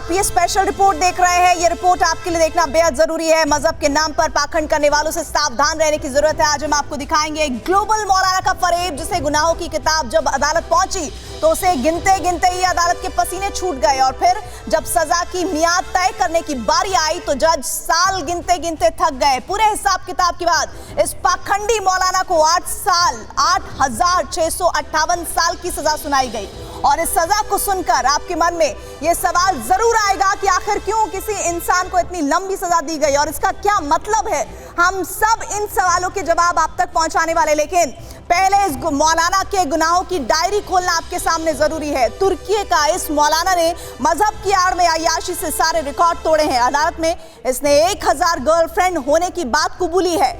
आप ये special report देख रहे हैं। ये रिपोर्ट आपके लिए देखना बेहद जरूरी है। मजहब के नाम पर पाखंड करने वालों से सावधान रहने की जरूरत है। आज हम आपको दिखाएंगे ग्लोबल मौलाना का फरेब, जिसे गुनाहों की किताब जब अदालत पहुंची तो उसे गिनते गिनते ही अदालत के पसीने छूट गए, और फिर जब सजा की मियाद तय करने की बारी आई तो जज साल गिनते गिनते थक गए। पूरे हिसाब किताब के बाद इस पाखंडी मौलाना को 8 साल 8,658 साल की सजा सुनाई गई। और इस सजा को सुनकर आपके मन में यह सवाल जरूर आएगा कि आखिर क्यों किसी इंसान को इतनी लंबी सजा दी गई और इसका क्या मतलब है। हम सब इन सवालों के जवाब आप तक पहुंचाने वाले, लेकिन पहले इस मौलाना के गुनाहों की डायरी खोलना आपके सामने जरूरी है। तुर्की का इस मौलाना ने मजहब की आड़ में अय्याशी से सारे रिकॉर्ड तोड़े हैं। अदालत में इसने 1000 गर्लफ्रेंड होने की बात कबूली है,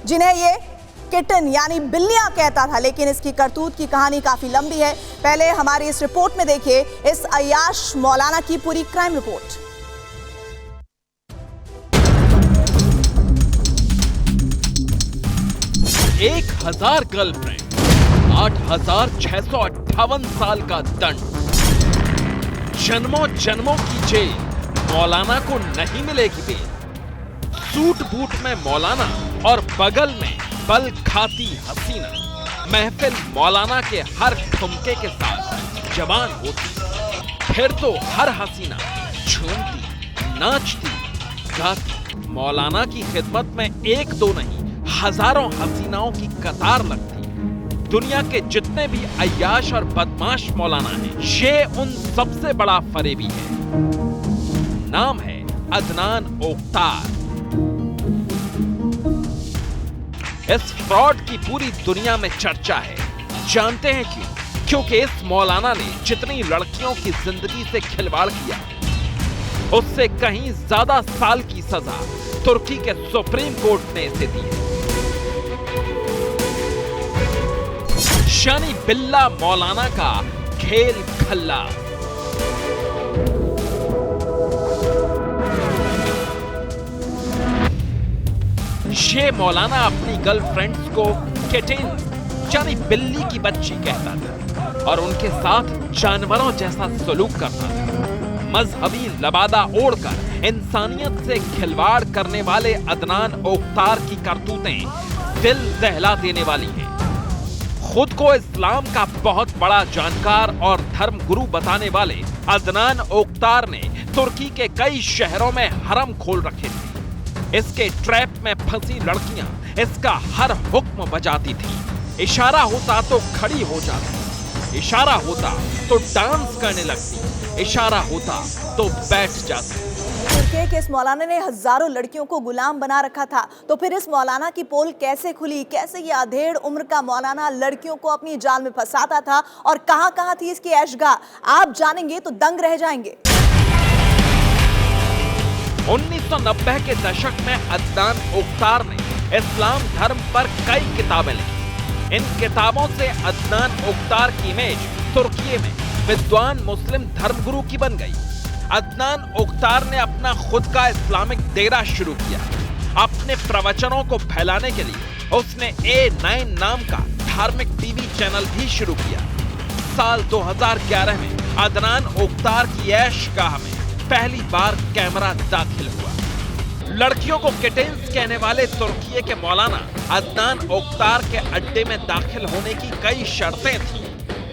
जिन्हें ये किटन यानी बिल्लियां कहता था, लेकिन इसकी करतूत की कहानी काफी लंबी है। पहले हमारी इस रिपोर्ट में देखिए इस अय्याश मौलाना की पूरी क्राइम रिपोर्ट। एक 1000 गर्लफ्रेंड, 8,658 साल का दंड, जन्मों जन्मों की जेल, मौलाना को नहीं मिलेगी बेल। सूट बूट में मौलाना और बगल में बल खाती हसीना, महफिल मौलाना के हर ठुमके के साथ जवान होती। फिर तो हर हसीना झूमती, नाचती, गाती। मौलाना की खिदमत में एक दो नहीं, हजारों हसीनाओं की कतार लगती। दुनिया के जितने भी अय्याश और बदमाश मौलाना हैं, ये उन सबसे बड़ा फरेबी है। नाम है अदनान ओक्तार। इस फ्रॉड की पूरी दुनिया में चर्चा है। जानते हैं क्यों? क्योंकि इस मौलाना ने जितनी लड़कियों की जिंदगी से खिलवाड़ किया, उससे कहीं ज्यादा साल की सजा तुर्की के सुप्रीम कोर्ट ने इसे दी है। यानी बिल्ला मौलाना का खेल खल्ला। ये मौलाना अपनी गर्लफ्रेंड्स को किटन यानी बिल्ली की बच्ची कहता था और उनके साथ जानवरों जैसा सलूक करता था। मजहबी लबादा ओढ़कर इंसानियत से खिलवाड़ करने वाले अदनान ओक्तार की करतूतें दिल दहला देने वाली हैं। खुद को इस्लाम का बहुत बड़ा जानकार और धर्म गुरु बताने वाले अदनान ओक्तार ने तुर्की के कई शहरों में हरम खोल रखे थे। इसके ट्रैप में फंसी लड़कियां इसका हर हुक्म बजाती थी। इशारा होता तो खड़ी हो जाती, इशारा होता तो डांस करने लगती, इशारा होता तो बैठ जाती। तुर्की के इस मौलाना ने हजारों लड़कियों को गुलाम बना रखा था, तो फिर इस मौलाना की पोल कैसे खुली? कैसे ये अधेड़ उम्र का मौलाना लड़कियों को अपनी जाल में फंसाता था और कहां थी इसकी ऐशगाह? आप जानेंगे तो दंग रह जाएंगे। 1990 के दशक में अदनान ओक्तार ने इस्लाम धर्म पर कई किताबें लिखी। इन किताबों से अदनान ओक्तार की इमेज तुर्की में विद्वान मुस्लिम धर्मगुरु की बन गई। अदनान ओक्तार ने अपना खुद का इस्लामिक डेरा शुरू किया। अपने प्रवचनों को फैलाने के लिए उसने A9 नाम का धार्मिक टीवी चैनल भी शुरू किया। साल 2011 में अदनान ओक्तार की ऐशगाह में पहली बार कैमरा दाखिल हुआ। लड़कियों को किटेंस कहने वाले तुर्की के मौलाना अदनान ओक्तार के अड्डे में दाखिल होने की कई शर्तें थीं।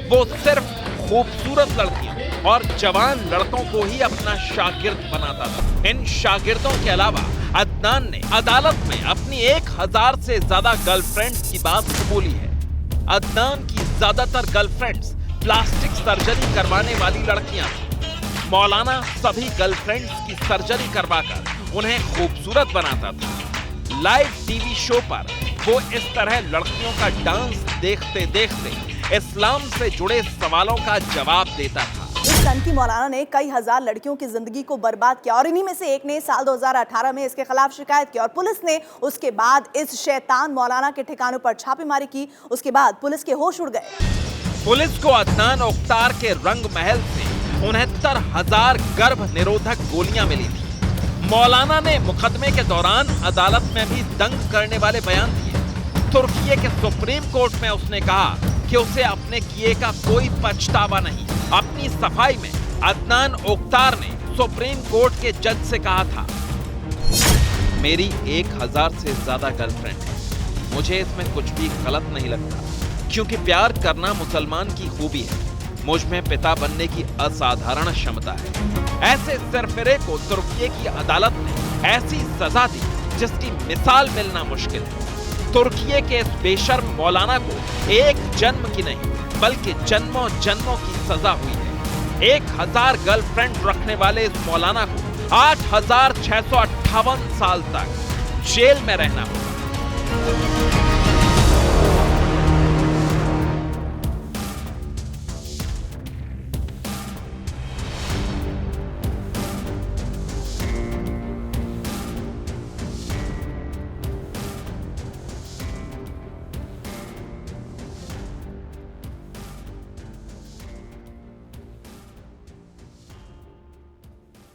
वो सिर्फ खूबसूरत लड़कियों और जवान लड़कों को ही अपना शागिर्द बनाता था। इन शागिर्दों के अलावा अदनान ने अदालत में अपनी 1000 से ज्यादा गर्लफ्रेंड्स की बात कबूली है। अदनान की ज्यादातर गर्लफ्रेंड्स प्लास्टिक सर्जरी करवाने वाली लड़कियां थीं। मौलाना सभी गर्लफ्रेंड्स की सर्जरी करवाकर उन्हें खूबसूरत बनाता था। लाइव टीवी शो पर वो इस तरह लड़कियों का डांस देखते देखते इस्लाम से जुड़े सवालों का जवाब देता था। इस सनकी मौलाना ने कई हजार लड़कियों की जिंदगी को बर्बाद किया, और इन्हीं में से एक ने साल 2018 में इसके खिलाफ शिकायत की और पुलिस ने उसके बाद इस शैतान मौलाना के ठिकानों पर छापेमारी की। उसके बाद पुलिस के होश उड़ गए। पुलिस को अदनान ओक्तार के रंग महल से 69,000 गर्भ निरोधक गोलियां मिली थी। मौलाना ने मुकदमे के दौरान अदालत में भी दंग करने वाले बयान दिए। तुर्की के सुप्रीम कोर्ट में उसने कहा कि उसे अपने किए का कोई पछतावा नहीं। अपनी सफाई में अदनान ओक्तार ने सुप्रीम कोर्ट के जज से कहा था, मेरी 1000 से ज्यादा गर्लफ्रेंड है, मुझे इसमें कुछ भी गलत नहीं लगता, क्योंकि प्यार करना मुसलमान की खूबी है, मुझ में पिता बनने की असाधारण क्षमता है। ऐसे सरफिरे को तुर्की की अदालत ने ऐसी सजा दी जिसकी मिसाल मिलना मुश्किल है। तुर्की के इस बेशर्म मौलाना को एक जन्म की नहीं बल्कि जन्मों जन्मों की सजा हुई है। 1000 गर्लफ्रेंड रखने वाले इस मौलाना को 8658 साल तक जेल में रहना होगा।